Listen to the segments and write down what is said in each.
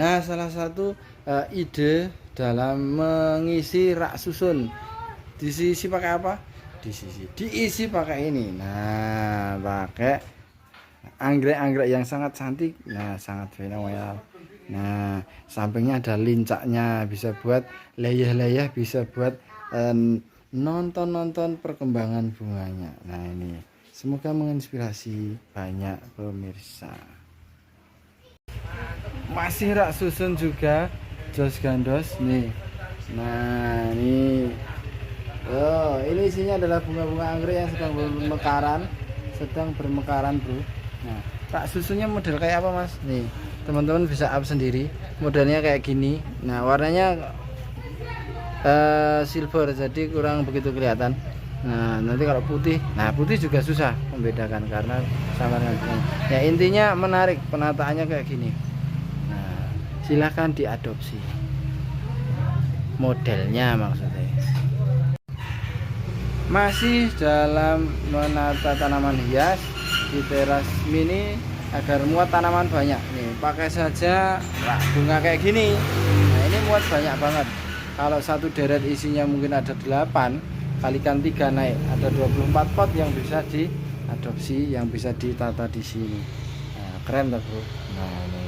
Nah, salah satu ide dalam mengisi rak susun, diisi pakai apa? Diisi pakai ini. Nah, pakai anggrek-anggrek yang sangat cantik. Nah, sangat fenomenal. Nah, sampingnya ada lincaknya, bisa buat leyeh-leyeh, bisa buat nonton-nonton perkembangan bunganya. Nah, ini semoga menginspirasi banyak pemirsa. Masih rak susun juga jos gandos nih. Nah, ini isinya adalah bunga-bunga anggrek yang sedang bermekaran bro. Nah, rak susunnya model kayak apa mas? Nih, teman-teman bisa up sendiri. Modelnya kayak gini. Nah, warnanya silver, jadi kurang begitu kelihatan. Nah, nanti kalau putih, nah putih juga susah membedakan karena sama dengan bunga. Ya intinya menarik, penataannya kayak gini. Nah, silahkan diadopsi modelnya maksudnya. Masih dalam menata tanaman hias di teras mini agar muat tanaman banyak nih, pakai saja rak bunga kayak gini. Nah, ini muat banyak banget. Kalau satu deret isinya mungkin ada 8, kalikan 3 naik, ada 24 pot yang bisa diadopsi, yang bisa ditata di sini. Nah, keren tuh bro. Nah, ini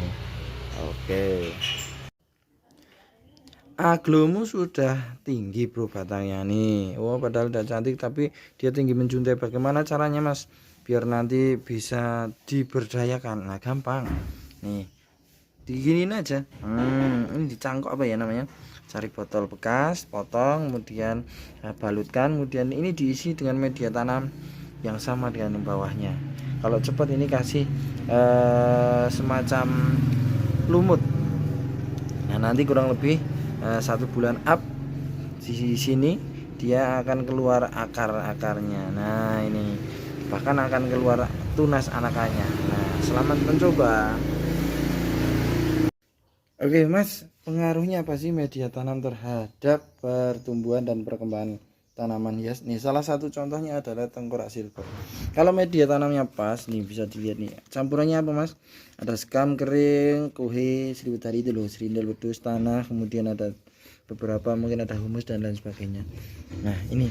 oke. Aglomu sudah tinggi bro batangnya nih. Oh, padahal udah cantik tapi dia tinggi menjuntai. Bagaimana caranya mas biar nanti bisa diberdayakan? Nah, gampang nih, diginiin aja. Ini dicangkok apa ya namanya, cari botol bekas, potong, kemudian balutkan, kemudian ini diisi dengan media tanam yang sama dengan bawahnya. Kalau cepat ini kasih semacam lumut. Nah, nanti kurang lebih 1 bulan up di sini dia akan keluar akar-akarnya. Nah, ini bahkan akan keluar tunas anakannya. Nah, selamat mencoba. Oke mas, pengaruhnya apa sih media tanam terhadap pertumbuhan dan perkembangan tanaman hias? Nih salah satu contohnya adalah tengkorak silver. Kalau media tanamnya pas nih, bisa dilihat nih campurannya apa mas. Ada sekam kering, kuhe, sriwedari itu loh, serindel, wedus, tanah, kemudian ada beberapa mungkin ada humus dan lain sebagainya. Nah, ini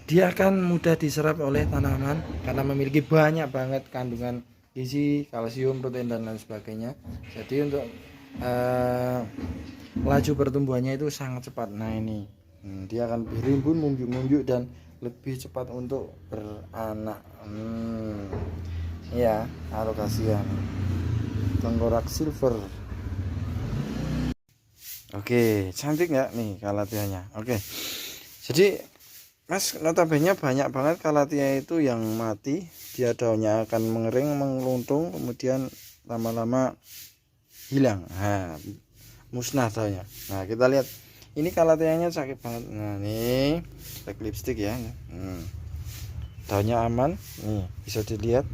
dia akan mudah diserap oleh tanaman karena memiliki banyak banget kandungan gizi, kalsium, protein dan lain sebagainya. Jadi untuk laju pertumbuhannya itu sangat cepat. Nah, ini dia akan berimbun, munjuk-munjuk dan lebih cepat untuk beranak. Ya, alokasian tengkorak silver. Oke, cantik nggak nih kalatianya? Oke, jadi mas, notabene banyak banget kalatia itu yang mati, dia daunnya akan mengering, mengeluntung, kemudian lama-lama hilang, nah, musnah daunnya. Nah, kita lihat ini kalatianya sakit banget. Nah, nih pakai lipstick ya. Daunnya aman, nih bisa dilihat.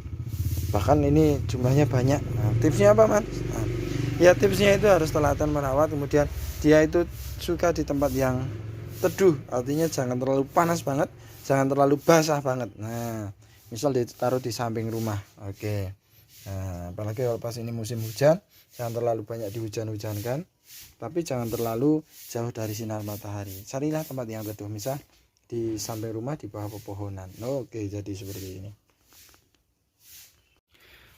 Bahkan ini jumlahnya banyak. Nah, tipsnya apa mas? Nah, ya tipsnya itu harus telaten merawat, kemudian dia itu suka di tempat yang teduh, artinya jangan terlalu panas banget, jangan terlalu basah banget. Nah, misal ditaruh di samping rumah. Oke. Nah, apalagi kalau pas ini musim hujan, jangan terlalu banyak dihujan-hujankan, tapi jangan terlalu jauh dari sinar matahari. Carilah tempat yang teduh, misal di samping rumah di bawah pepohonan. Oke, jadi seperti ini.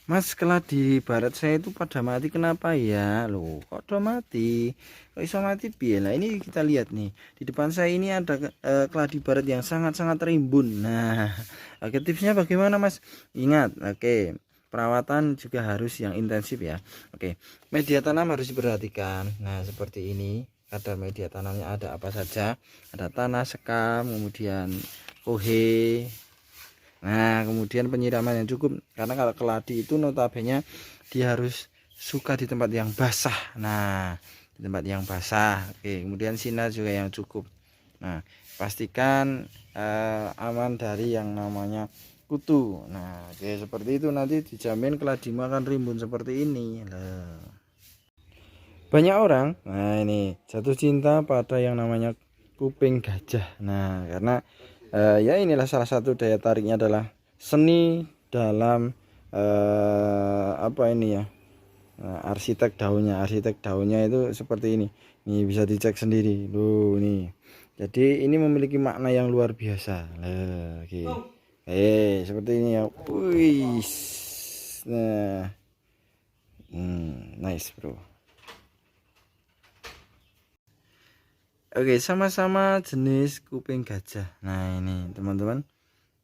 Mas, setelah di barat saya itu pada mati, kenapa ya? Loh, kok udah mati? Kok bisa mati piye? Nah, ini kita lihat nih. Di depan saya ini ada keladi barat yang sangat-sangat rimbun. Nah, oke, tipsnya bagaimana, Mas? Ingat, oke, perawatan juga harus yang intensif ya. Oke, media tanam harus diperhatikan. Nah, seperti ini. Kadar media tanamnya ada apa saja? Ada tanah, sekam, kemudian kohe. Nah, kemudian penyiraman yang cukup, karena kalau keladi itu notabene dia harus suka di tempat yang basah. Nah, di tempat yang basah. Oke, kemudian sinar juga yang cukup. Nah, pastikan aman dari yang namanya kutu. Nah, oke, seperti itu nanti dijamin keladimu akan rimbun seperti ini. Banyak orang, nah ini jatuh cinta pada yang namanya kuping gajah. Nah, karena ya inilah salah satu daya tariknya adalah seni dalam apa ini ya, Nah, arsitek daunnya itu seperti ini. Nih bisa dicek sendiri. Loh, nih. Jadi ini memiliki makna yang luar biasa. Nah, oke. Seperti ini ya. Wih. Nah, nice, Bro. Oke, sama-sama jenis kuping gajah. Nah, ini teman-teman.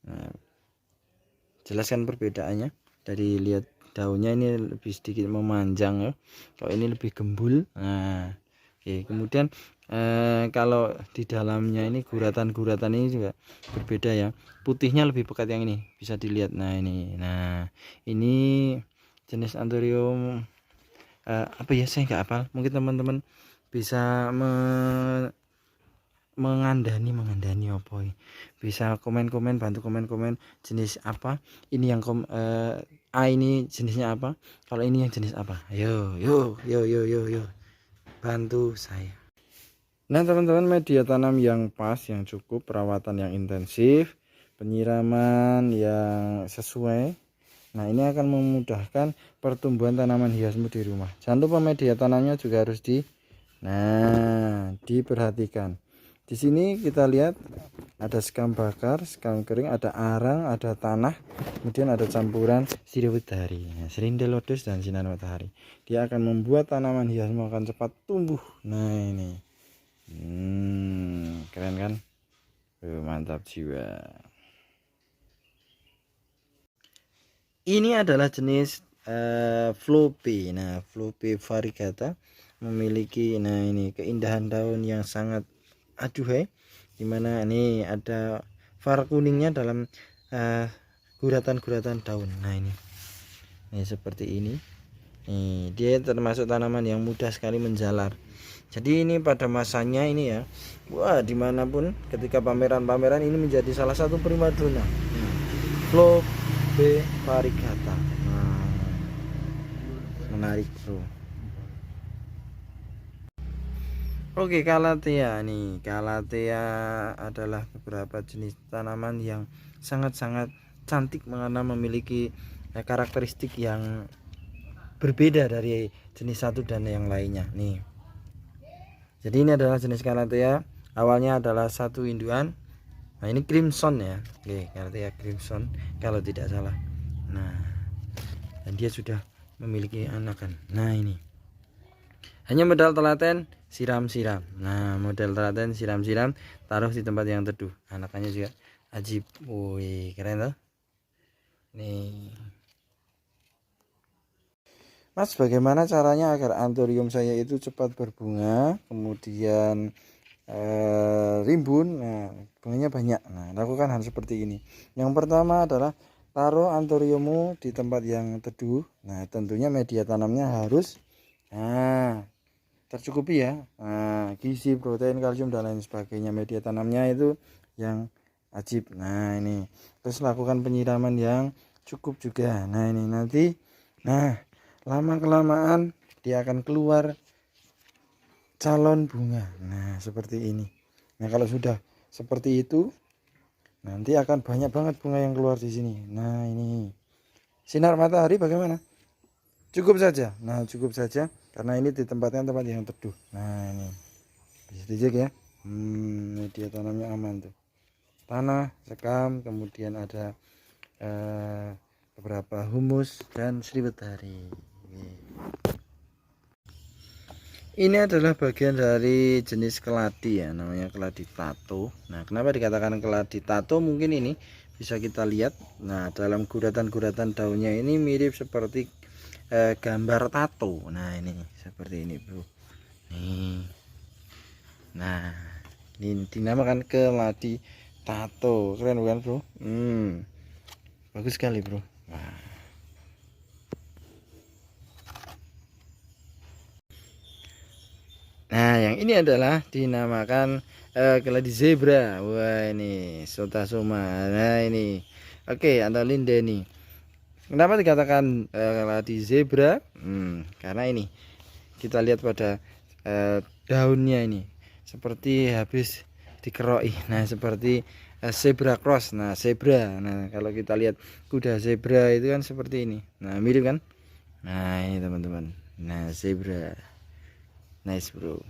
Nah, jelaskan perbedaannya. Dari lihat daunnya ini lebih sedikit memanjang ya, kalau ini lebih gembul. Nah, oke. Kemudian kalau di dalamnya ini guratan-guratan ini juga berbeda ya, putihnya lebih pekat yang ini, bisa dilihat. Nah ini jenis Anthurium apa ya, saya nggak hafal, mungkin teman-teman bisa mengandani apa ini, bisa komen-komen, bantu komen-komen jenis apa ini yang ini jenisnya apa, kalau ini yang jenis apa. Yo bantu saya. Nah teman-teman, media tanam yang pas, yang cukup, perawatan yang intensif, penyiraman yang sesuai, nah ini akan memudahkan pertumbuhan tanaman hiasmu di rumah. Jangan lupa media tanamnya juga harus diperhatikan. Di sini kita lihat ada sekam bakar, sekam kering, ada arang, ada tanah, kemudian ada campuran sirih-widari, serindelodes dan sinar matahari. Dia akan membuat tanaman hiasmu akan cepat tumbuh. Nah ini, keren kan? Mantap jiwa. Ini adalah jenis Flope. Nah, Flope variegata memiliki ini keindahan daun yang sangat aduhai, dimana ini ada var kuningnya dalam guratan-guratan daun. Nah ini seperti ini. Nih, dia termasuk tanaman yang mudah sekali menjalar. Jadi ini pada masanya ini ya, wah dimanapun ketika pameran-pameran ini menjadi salah satu primadona. Flope variegata. Nah, menarik, Bro. Oke, Calathea nih. Calathea adalah beberapa jenis tanaman yang sangat-sangat cantik karena memiliki karakteristik yang berbeda dari jenis satu dan yang lainnya nih. Jadi ini adalah jenis Calathea, awalnya adalah satu induan. Nah ini crimson ya, oke, Calathea crimson kalau tidak salah. Nah, dan dia sudah memiliki anakan. Nah ini hanya modal telaten, siram-siram. Nah model telaten, siram-siram, taruh di tempat yang teduh. Anakannya juga ajib. Wih, keren tuh. Nih Mas, bagaimana caranya agar Anthurium saya itu cepat berbunga, kemudian rimbun, nah bunganya banyak. Nah lakukan hal seperti ini. Yang pertama adalah taruh Anthuriummu di tempat yang teduh. Nah tentunya media tanamnya harus tercukupi ya, gizi, protein, kalsium dan lain sebagainya. Media tanamnya itu yang ajib. Nah ini terus lakukan penyiraman yang cukup juga. Nah ini nanti lama kelamaan dia akan keluar calon bunga. Nah seperti ini. Nah kalau sudah seperti itu nanti akan banyak banget bunga yang keluar di sini. Nah ini sinar matahari bagaimana? Cukup saja. Nah cukup saja karena ini di tempatnya tempat yang teduh. Nah ini bisa dicek ya. Media tanamnya aman tuh. Tanah, sekam, kemudian ada beberapa humus dan sriwedari. Ini adalah bagian dari jenis keladi ya, namanya keladi tato. Nah kenapa dikatakan keladi tato? Mungkin ini bisa kita lihat. Nah dalam guratan-guratan daunnya ini mirip seperti gambar tato. Nah ini seperti ini, Bro. Nih. Nah ini dinamakan keladi tato. Keren bukan, Bro? Bagus sekali, Bro. Nah yang ini adalah dinamakan keladi zebra. Wah ini Sotasoma. Nah ini oke, Antholinda nih. Kenapa dikatakan keladi zebra? Karena ini kita lihat pada daunnya ini seperti habis dikeroi. Nah seperti zebra cross. Nah zebra, nah kalau kita lihat kuda zebra itu kan seperti ini. Nah mirip kan? Nah ini teman-teman. Nah, zebra. Nice, bro.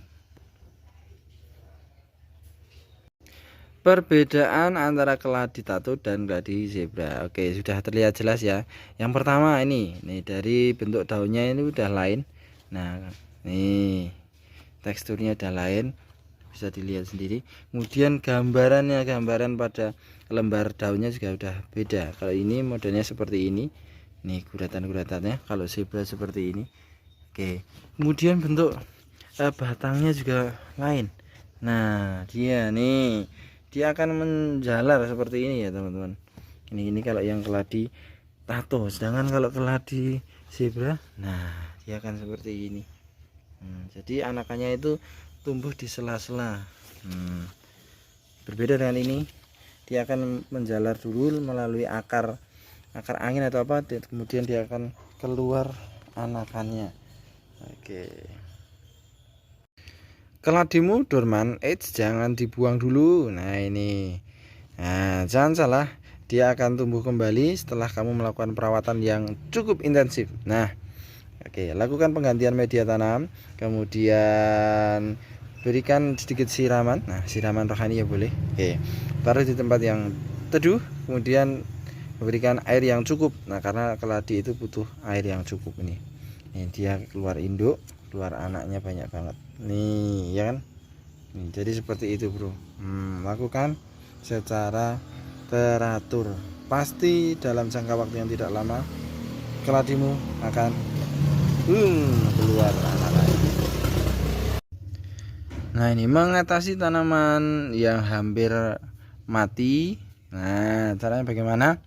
Perbedaan antara keladi tato dan keladi zebra. Oke, sudah terlihat jelas ya. Yang pertama ini dari bentuk daunnya ini udah lain. Nah, nih teksturnya udah lain, bisa dilihat sendiri. Kemudian gambaran pada lembar daunnya juga udah beda. Kalau ini modelnya seperti ini. Nih guratan-guratannya. Kalau zebra seperti ini. Oke. Kemudian bentuk batangnya juga lain. Nah, dia akan menjalar seperti ini ya teman-teman. Ini kalau yang keladi tato, sedangkan kalau keladi zebra, nah dia akan seperti ini. Jadi anakannya itu tumbuh di sela-sela. Berbeda dengan ini, dia akan menjalar dulu melalui akar angin atau apa, kemudian dia akan keluar anakannya. Oke. Keladimu dorman, jangan dibuang dulu. Nah ini, nah jangan salah, dia akan tumbuh kembali setelah kamu melakukan perawatan yang cukup intensif. Nah, oke, lakukan penggantian media tanam, kemudian berikan sedikit siraman. Nah, siraman rohani ya boleh. Oke, taruh di tempat yang teduh, kemudian memberikan air yang cukup. Nah, karena keladi itu butuh air yang cukup ini. Ini dia keluar induk, keluar anaknya banyak banget. Nih, ya kan? Nih, jadi seperti itu, bro. Lakukan secara teratur. Pasti dalam jangka waktu yang tidak lama, keladimu akan keluar anak-anak. Nah, ini mengatasi tanaman yang hampir mati. Nah, caranya bagaimana?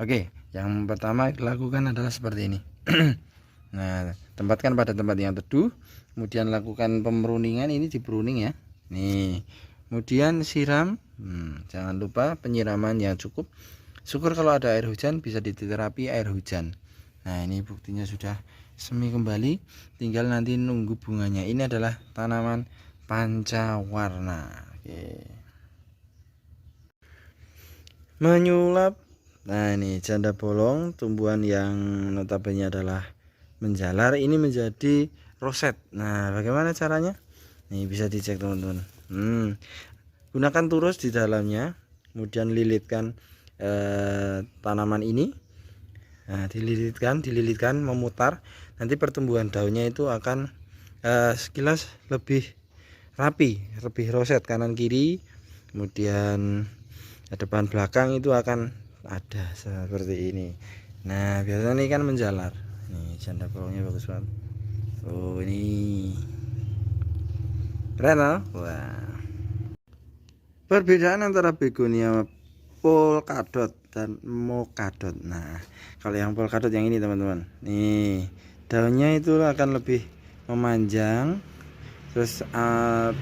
Oke, yang pertama lakukan adalah seperti ini. Nah, tempatkan pada tempat yang teduh, kemudian lakukan pemruningan, ini di pruning ya. Nih, kemudian siram. Jangan lupa penyiraman yang cukup. Syukur kalau ada air hujan, bisa diterapi air hujan. Nah, ini buktinya sudah semi kembali, tinggal nanti nunggu bunganya. Ini adalah tanaman pancawarna. Oke. Menyulap. Nah, ini janda bolong, tumbuhan yang notabene adalah menjalar, ini menjadi roset. Nah, bagaimana caranya? Nih bisa dicek teman-teman. Gunakan turus di dalamnya, kemudian lilitkan tanaman ini. Nah, dililitkan memutar, nanti pertumbuhan daunnya itu akan sekilas lebih rapi, lebih roset kanan kiri, kemudian depan belakang itu akan ada seperti ini. Nah, biasanya ini kan menjalar. Nih janda bolongnya bagus banget. Oh, ini keren loh. Wah, perbedaan antara begonia polkadot dan mokadot. Nah, kalau yang polkadot yang ini teman-teman, nih daunnya itu akan lebih memanjang, terus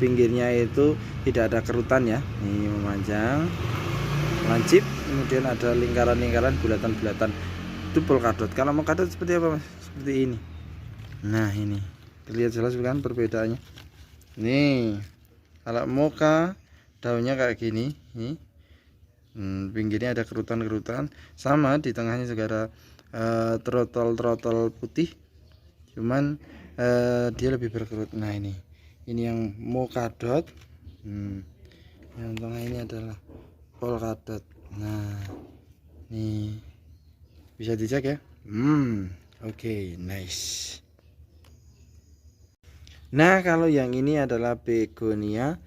pinggirnya itu tidak ada kerutan ya. Ini memanjang, lancip, kemudian ada lingkaran-lingkaran, bulatan-bulatan. Itu polkadot. Kalau mokadot seperti apa, Mas? Seperti ini. Nah, ini terlihat jelas kan perbedaannya. Nih, kalau moka daunnya kayak gini, nih. Pinggirnya ada kerutan-kerutan, sama di tengahnya juga ada trotol-trotol putih. Cuman dia lebih berkerut. Nah, ini yang mokadot. Yang tengah ini adalah polkadot. Nah, nih bisa dicek ya. Oke, nice. Nah, kalau yang ini adalah begonia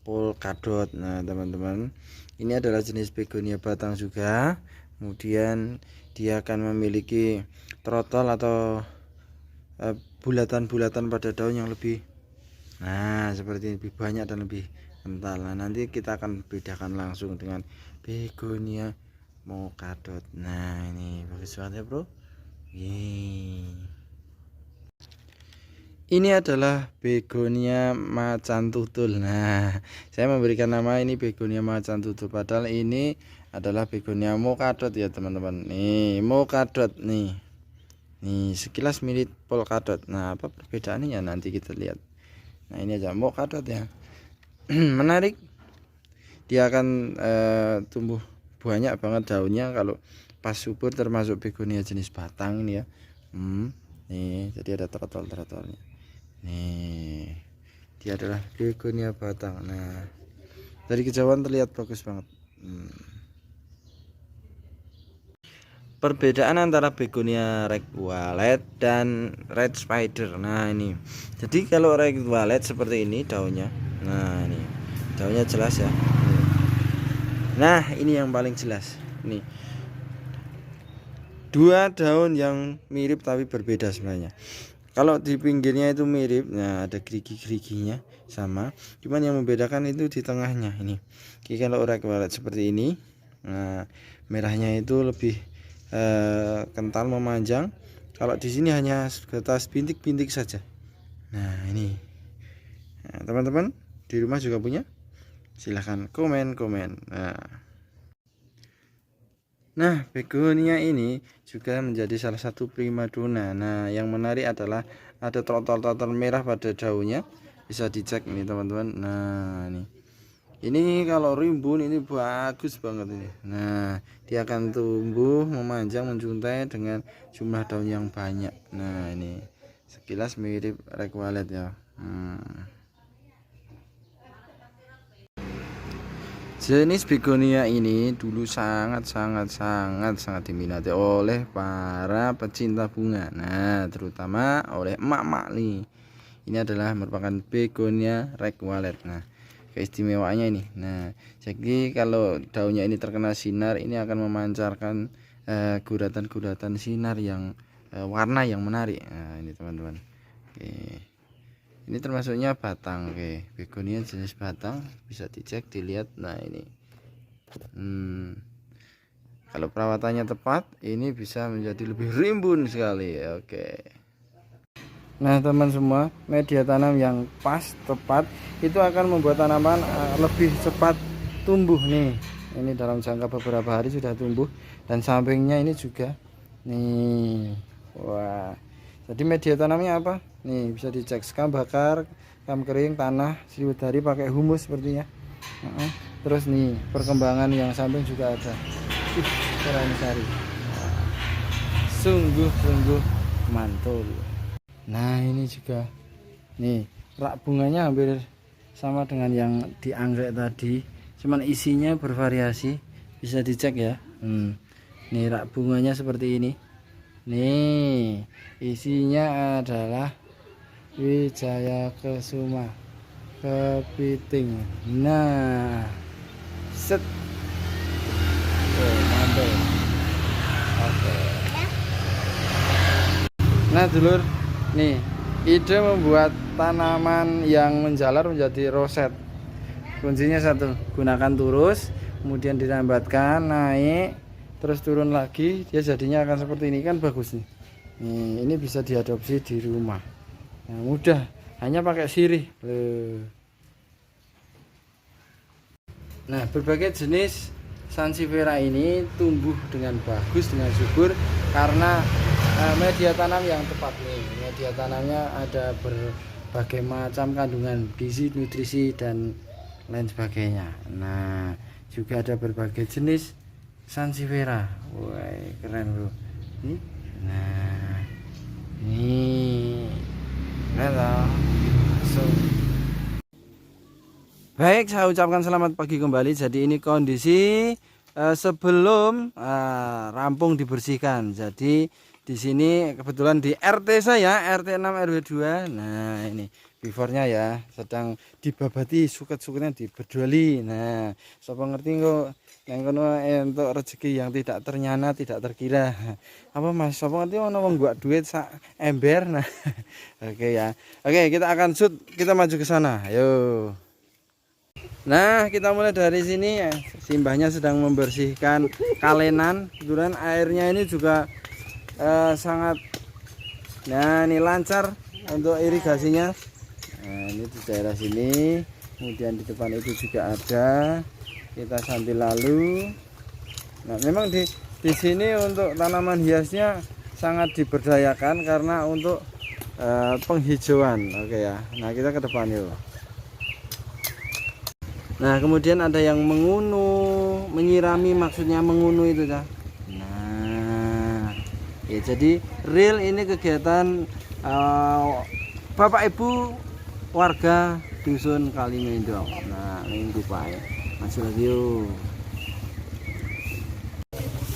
polkadot. Nah, teman-teman, ini adalah jenis begonia batang juga. Kemudian dia akan memiliki trotol atau bulatan-bulatan pada daun yang lebih, nah seperti ini, lebih banyak dan lebih kental. Nah, nanti kita akan bedakan langsung dengan begonia mokadot. Nah, ini bagus banget ya, bro. Ini adalah begonia macan tutul. Nah, saya memberikan nama ini begonia macan tutul, padahal ini adalah begonia mokadot ya teman-teman. Nih mokadot nih sekilas mirip polkadot. Nah, apa perbedaannya nanti kita lihat. Nah, ini aja mokadot ya. Menarik, dia akan tumbuh banyak banget daunnya kalau pas subur, termasuk begonia jenis batang ini ya. nih, jadi ada trotol-trotolnya. Nih, dia adalah begonia batang. Nah, dari kejauhan terlihat bagus banget. Perbedaan antara begonia red wallet dan red spider. Nah, ini. Jadi kalau red wallet seperti ini daunnya. Nah, ini. Daunnya jelas ya. Nah, ini yang paling jelas. Nih. Dua daun yang mirip tapi berbeda sebenarnya. Kalau di pinggirnya itu mirip, nah ada gerigi-geriginya sama. Cuman yang membedakan itu di tengahnya ini. Jadi kalau red wallet seperti ini, nah merahnya itu lebih kental memanjang. Kalau di sini hanya sebatas bintik-bintik saja. Nah ini, nah, teman-teman di rumah juga punya? Silahkan komen. Nah, begonia ini juga menjadi salah satu primadona. Nah, yang menarik adalah ada trotol-trotol merah pada daunnya. Bisa dicek nih teman-teman. Nah, ini kalau rimbun ini bagus banget ini. Nah, dia akan tumbuh memanjang menjuntai dengan jumlah daun yang banyak. Nah, ini sekilas mirip red wallet ya. Jenis begonia ini dulu sangat diminati oleh para pecinta bunga. Nah, terutama oleh emak-emak nih. Ini adalah merupakan begonia red wallet. Nah, keistimewaannya ini. Nah, jadi kalau daunnya ini terkena sinar, ini akan memancarkan guratan-guratan sinar yang warna yang menarik. Nah, ini teman-teman. Oke. Ini termasuknya batang. Oke, begonia jenis batang, bisa dicek, dilihat. Nah, ini kalau perawatannya tepat, ini bisa menjadi lebih rimbun sekali. Oke. Nah, teman semua, media tanam yang pas, tepat, itu akan membuat tanaman lebih cepat tumbuh nih. Ini dalam jangka beberapa hari sudah tumbuh, dan sampingnya ini juga nih. Wah, jadi media tanamnya apa? Nih, bisa dicek sekam bakar, sekam kering, tanah, selimut dari pakai humus sepertinya. Terus nih, perkembangan yang samping juga ada. Keren sari. Sungguh mantul. Nah, ini juga nih, rak bunganya hampir sama dengan yang di anggrek tadi, cuman isinya bervariasi. Bisa dicek ya. Nih, rak bunganya seperti ini. Nih, isinya adalah Wijaya Kesuma kepiting. Nah, set. Oh, mantap. Oke. Nah, dulur, nih ide membuat tanaman yang menjalar menjadi roset. Kuncinya satu, gunakan turus, kemudian dirambatkan naik, terus turun lagi, dia jadinya akan seperti ini, kan bagus nih. Nih, ini bisa diadopsi di rumah. Nah, mudah, hanya pakai sirih. Nah, berbagai jenis sansevieria ini tumbuh dengan bagus, dengan subur karena media tanam yang tepat nih. Media tanamnya ada berbagai macam kandungan gizi, nutrisi, dan lain sebagainya. Nah, juga ada berbagai jenis sansevieria. Wah, keren bro. Nih. Nah, ini keren. Baik, saya ucapkan selamat pagi kembali. Jadi ini kondisi sebelum rampung dibersihkan. Jadi di sini kebetulan di RT saya, RT 6 RW 2. Nah, ini before-nya ya, sedang dibabati suket-suketnya dibedoli. Nah, sapa ngerti kok yang kono untuk rezeki yang tidak ternyana, tidak terkira. Apa Mas, sapa ngerti ono wong gua duit sak ember. Nah, oke ya. Oke, kita akan shoot, kita maju ke sana. Ayo. Nah, kita mulai dari sini ya. Simbahnya sedang membersihkan kalenan. Kebetulan airnya ini juga sangat, nah ini lancar untuk irigasinya. Nah, ini di daerah sini, kemudian di depan itu juga ada. Kita sambil lalu. Nah, memang di sini untuk tanaman hiasnya sangat diberdayakan karena untuk penghijauan. Oke ya. Nah, kita ke depan yuk. Nah, kemudian ada yang mengunu, menyirami, maksudnya mengunu itu ya. Nah, Ya, jadi real ini kegiatan Bapak Ibu warga dusun Kalimendong. Nah, minggu Pak ya. Masuk lagi yuk.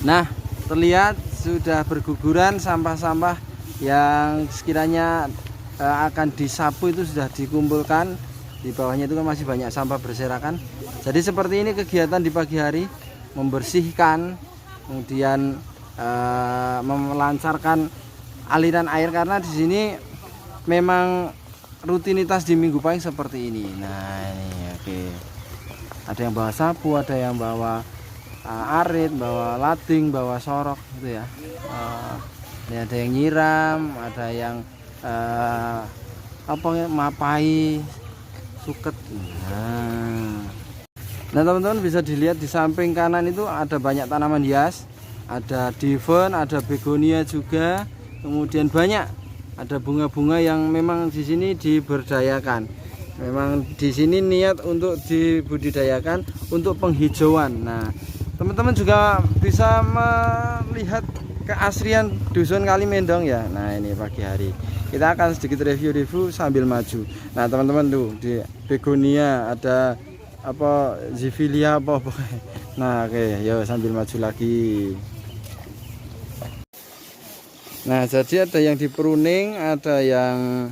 Nah, terlihat sudah berguguran sampah-sampah yang sekiranya akan disapu itu sudah dikumpulkan. Di bawahnya itu kan masih banyak sampah berserakan. Jadi seperti ini kegiatan di pagi hari, membersihkan, kemudian melancarkan aliran air, karena di sini memang rutinitas di Minggu Pahing seperti ini. Nah, ini oke. Ada yang bawa sapu, ada yang bawa arit, bawa lading, bawa sorok gitu ya. Ini ada yang nyiram, ada yang mapai, suket. Nah teman-teman bisa dilihat di samping kanan itu ada banyak tanaman hias, ada diven, ada begonia juga, kemudian banyak ada bunga-bunga yang memang di sini diberdayakan. Memang di sini niat untuk dibudidayakan untuk penghijauan. Nah teman-teman juga bisa melihat keasrian dusun Kalimendong ya. Nah ini pagi hari kita akan sedikit review sambil maju. Nah teman-teman tuh di begonia ada apa zivilia apa pokoknya. Nah oke, yuk sambil maju lagi. Nah jadi ada yang dipruning, ada yang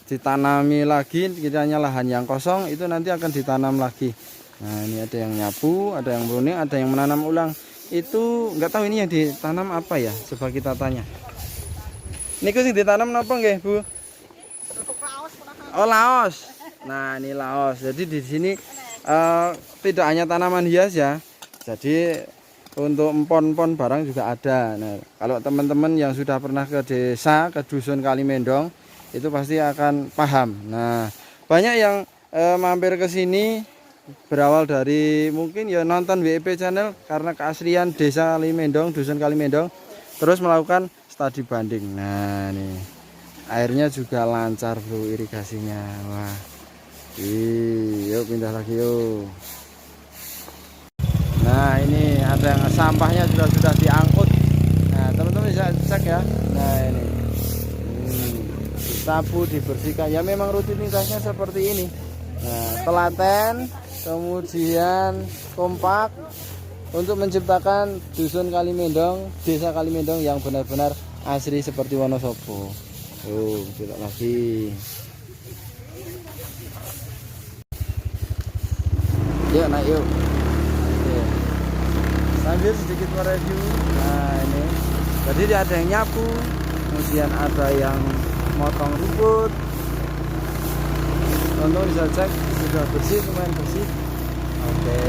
ditanami lagi, kiranya lahan yang kosong itu nanti akan ditanam lagi. Nah ini ada yang nyapu, ada yang pruning, ada yang menanam ulang. Itu nggak tahu ini yang ditanam apa ya, coba kita tanya. Ini sing ditanam apa nggih Bu? Oh laos. Nah ini laos. Jadi di sini tidak hanya tanaman hias ya, jadi untuk empon-empon barang juga ada. Nah, kalau teman-teman yang sudah pernah ke desa, ke dusun Kalimendong itu pasti akan paham. Nah banyak yang mampir ke sini berawal dari mungkin ya nonton WIP channel karena keasrian desa Kalimendong, dusun Kalimendong, terus melakukan studi banding. Nah nih airnya juga lancar bro, irigasinya. Wah, yuk pindah lagi yuk. Nah ini ada yang sampahnya sudah diangkut. Nah teman-teman bisa cek ya. Nah ini disapu, dibersihkan ya, memang rutinitasnya seperti ini. Nah telaten, kemudian kompak untuk menciptakan dusun Kalimendong, desa Kalimendong yang benar-benar asri seperti Wonosobo. Tidak lagi. Yuk naik yuk. Oke. Sambil sedikit mereview. Nah ini jadi ada yang nyapu, kemudian ada yang motong rumput. Teman-teman bisa cek sudah bersih, lumayan bersih. Oke.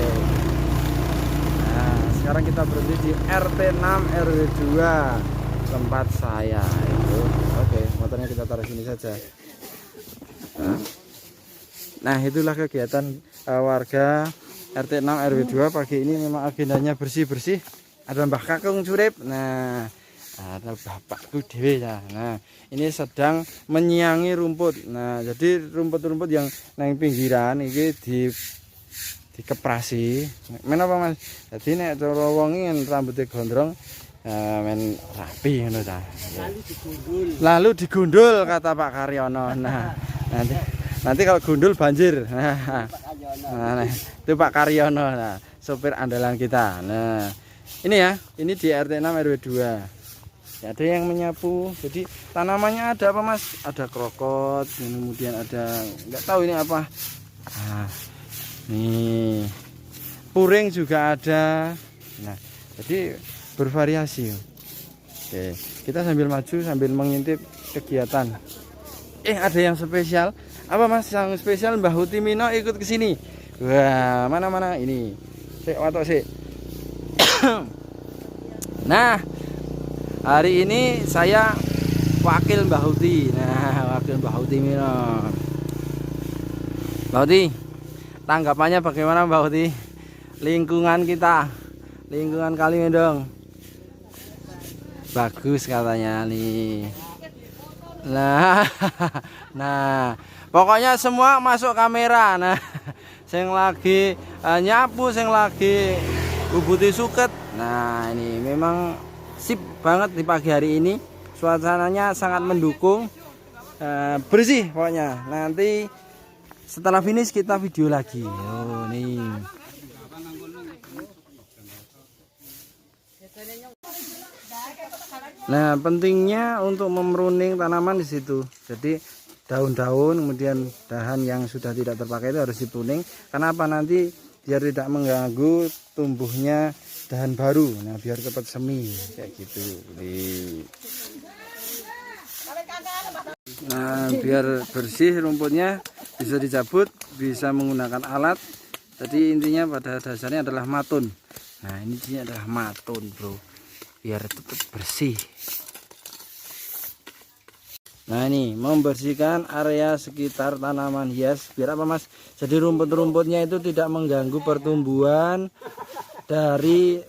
Nah sekarang kita berhenti di RT 6 RW 2 tempat saya itu. Oke, motornya kita taruh sini saja. Nah itulah kegiatan warga RT 6 RW 2 pagi ini. Memang agendanya bersih-bersih. Ada Mbah Kakung Curip. Nah ada Bapakku Dewi ya. Nah ini sedang menyiangi rumput. Nah jadi rumput-rumput yang nang pinggiran ini dikeprasi. Men apa Mas? Jadi nek cara wong iki rambutnya gondrong men rapi ngono ta. Lalu digundul kata Pak Karyono. Nah nanti kalau gundul banjir. Nah itu Pak Karyono, nah sopir andalan kita. Nah ini ya, ini di RT 6 RW 2 ya, ada yang menyapu. Jadi tanamannya ada apa Mas? Ada krokot, kemudian ada nggak tahu ini apa. Nih puring juga ada. Nah jadi bervariasi. Oke, kita sambil maju sambil mengintip kegiatan. Ada yang spesial. Apa Mas yang spesial? Mbah Hutimino ikut ke sini. Wah, mana ini. Sik watok sik. Nah, hari ini saya wakil Mbah Huti. Nah, wakil Mbah Hutimino. Mbah Huti, tanggapannya bagaimana Mbah Huti? Lingkungan kita, lingkungan Kalimendong bagus katanya nih. Nah pokoknya semua masuk kamera. Nah sing lagi nyapu, sing lagi bubuti suket. Nah ini memang sip banget di pagi hari ini. Suasananya sangat mendukung, bersih pokoknya. Nanti setelah finish kita video lagi. Oh, nih. Nah, pentingnya untuk memruning tanaman di situ. Jadi daun-daun kemudian dahan yang sudah tidak terpakai itu harus dipruning. Kenapa? Nanti biar tidak mengganggu tumbuhnya dahan baru. Nah, biar cepat semi kayak gitu. Nah, biar bersih rumputnya bisa dicabut, bisa menggunakan alat. Jadi intinya pada dasarnya adalah matun. Nah, ini adalah matun, bro, biar tetap bersih. Nah, ini membersihkan area sekitar tanaman hias biar apa, Mas? Jadi rumput-rumputnya itu tidak mengganggu pertumbuhan dari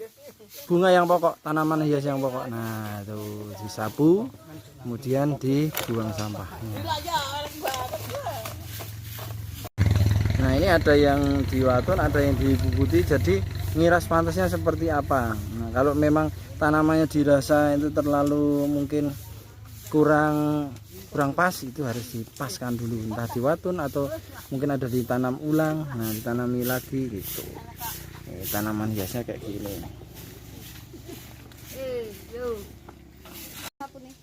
bunga yang pokok, tanaman hias yang pokok. Nah, itu disapu kemudian dibuang sampahnya. Nah, ini ada yang diwaton, ada yang dibubuti, jadi ngiras pantasnya seperti apa. Nah, kalau memang tanamannya dirasa itu terlalu mungkin kurang pas, itu harus dipaskan dulu, entah diwatun atau mungkin ada ditanam ulang. Nah, ditanami lagi gitu. Tanaman hiasnya kayak gini.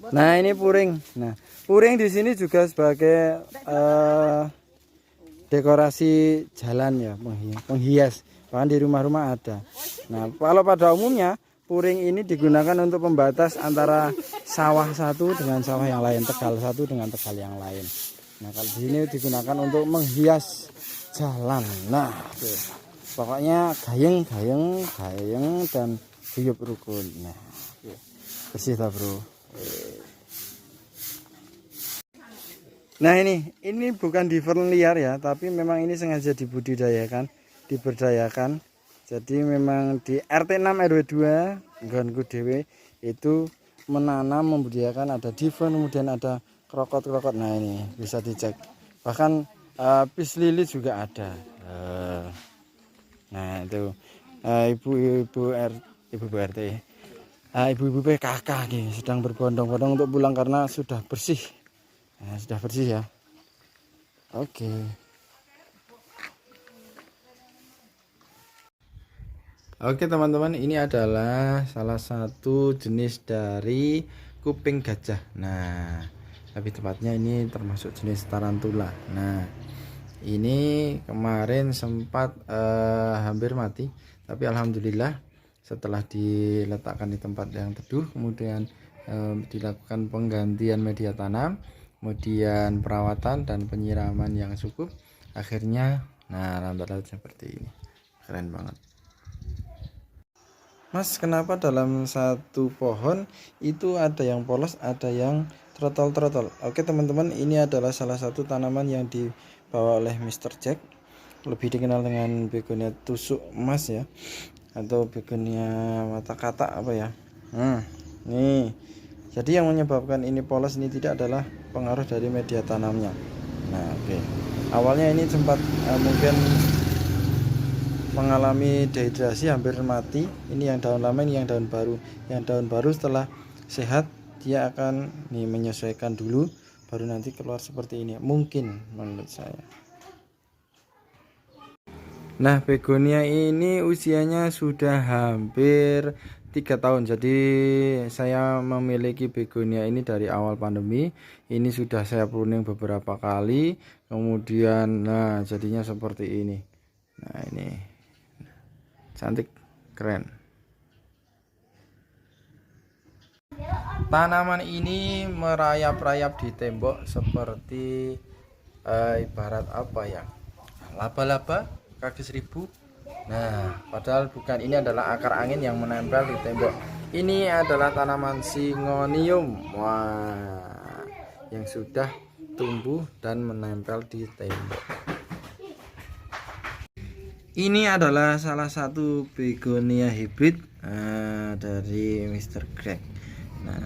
Nah, ini puring. Nah, puring di sini juga sebagai dekorasi jalan ya, penghias. Bahkan di rumah-rumah ada. Nah, kalau pada umumnya puring ini digunakan untuk pembatas antara sawah satu dengan sawah yang lain, tegal satu dengan tegal yang lain. Nah, kalau di sini digunakan untuk menghias jalan. Nah, tuh. Pokoknya gayeng dan guyub rukun. Nah, bersih tak, bro. Nah, ini bukan di fern liar ya, tapi memang ini sengaja diberdayakan. Jadi memang di RT 6 RW 2 nggonku dhewe itu menanam membudidayakan, ada divern, kemudian ada krokot. Nah, ini bisa dicek. Bahkan pis lili juga ada. Nah, itu ibu-ibu PKK nih sedang berbondong-bondong untuk pulang karena sudah bersih. Nah, sudah bersih ya. Oke. Oke teman-teman, ini adalah salah satu jenis dari kuping gajah. Nah, lebih tepatnya ini termasuk jenis tarantula. Nah, ini kemarin sempat hampir mati, tapi alhamdulillah setelah diletakkan di tempat yang teduh, kemudian dilakukan penggantian media tanam, kemudian perawatan dan penyiraman yang cukup, akhirnya nah lambat laut seperti ini. Keren banget. Mas, kenapa dalam satu pohon itu ada yang polos, ada yang trotol-trotol? Oke teman-teman, ini adalah salah satu tanaman yang dibawa oleh Mr. Jack, lebih dikenal dengan begonia tusuk emas ya, atau begonia mata katak apa ya. Nih, jadi yang menyebabkan ini polos ini tidak adalah pengaruh dari media tanamnya. Nah, oke. Awalnya ini sempat mungkin mengalami dehidrasi, hampir mati. Ini yang daun lama, ini yang daun baru. Yang daun baru setelah sehat dia akan menyesuaikan dulu, baru nanti keluar seperti ini mungkin menurut saya. Nah, begonia ini usianya sudah hampir 3 tahun. Jadi saya memiliki begonia ini dari awal pandemi. Ini sudah saya pruning beberapa kali, kemudian nah jadinya seperti ini. Nah, ini cantik, keren. Tanaman ini merayap-rayap di tembok seperti ibarat apa ya, laba-laba kaki seribu. Nah, padahal bukan, ini adalah akar angin yang menempel di tembok. Ini adalah tanaman Syngonium, wah, yang sudah tumbuh dan menempel di tembok. Ini adalah salah satu begonia hibrid dari Mr. Greg. Nah,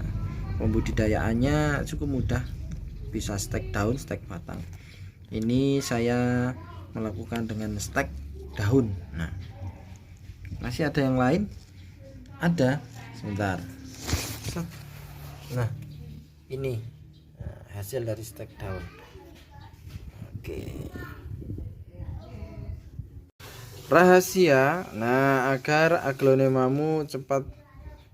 pembudidayaannya cukup mudah, bisa stek daun, stek batang. Ini saya melakukan dengan stek daun. Nah, masih ada yang lain? Ada, sebentar. Set. Nah ini hasil dari stek daun. Oke, rahasia agar aglonemamu cepat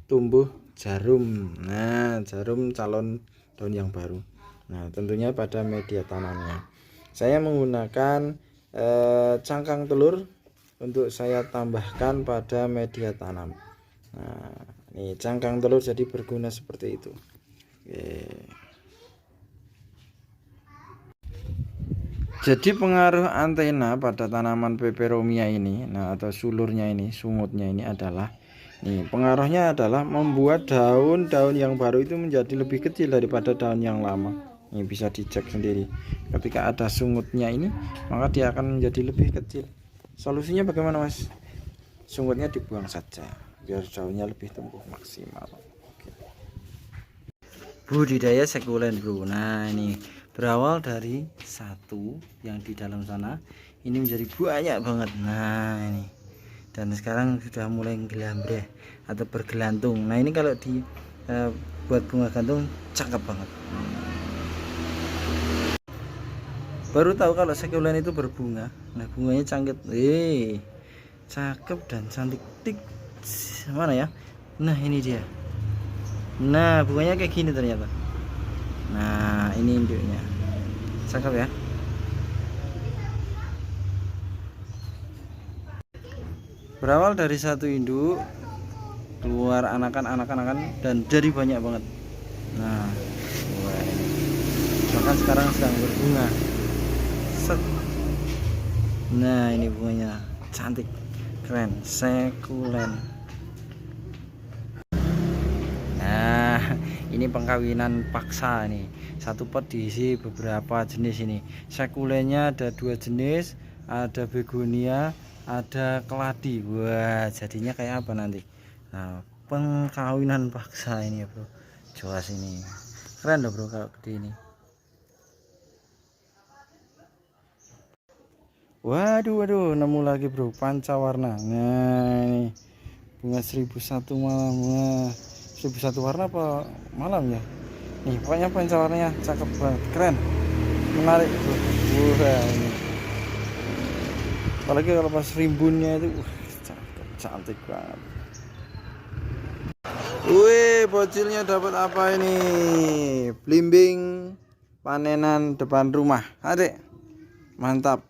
tumbuh jarum. Nah, jarum calon daun yang baru. Nah, tentunya pada media tanamnya. Saya menggunakan cangkang telur untuk saya tambahkan pada media tanam. Nah, ini cangkang telur jadi berguna seperti itu. Oke. Jadi pengaruh antena pada tanaman peperomia ini, atau sulurnya ini, sungutnya ini adalah, pengaruhnya adalah membuat daun-daun yang baru itu menjadi lebih kecil daripada daun yang lama. Ini bisa dicek sendiri. Ketika ada sungutnya ini, maka dia akan menjadi lebih kecil. Solusinya bagaimana, Mas? Sungutnya dibuang saja, biar daunnya lebih tumbuh maksimal. Oke. Budidaya sekulen, bro. Nah, ini berawal dari satu yang di dalam sana, ini menjadi banyak banget. Nah, ini, dan sekarang sudah mulai gelambreh atau bergelantung. Nah, ini kalau di buat bunga gantung cakep banget. Baru tahu kalau sekulen itu berbunga. Nah, bunganya cangkit, cakep dan cantik. Tik, mana ya? Nah, ini dia. Nah, bunganya kayak gini ternyata. Nah, ini induknya, cakep ya. Berawal dari satu induk, keluar anakan dan jadi banyak banget. Nah, bahkan sekarang sedang berbunga. Set. Nah, ini bunganya cantik, keren, sekulen. Nah, ini pengkawinan paksa nih. Satu pot diisi beberapa jenis ini. Sekulennya ada 2 jenis, ada begonia, ada keladi. Wah, jadinya kayak apa nanti? Nah, pengkawinan paksa ini ya, bro. Jelas ini. Keren loh, bro, kalau gede ini. Waduh, nemu lagi, bro, pancawarna. Nah, ini bunga 1001 malam. Wah, 1001 warna apa malam ya? Nih, pokoknya pancawarnanya cakep banget, keren, menarik, bro. Wah, ini apalagi kalau pas rimbunnya itu, cakep, cantik banget. Wih, bocilnya dapat apa ini? Blimbing panenan depan rumah, adek, mantap.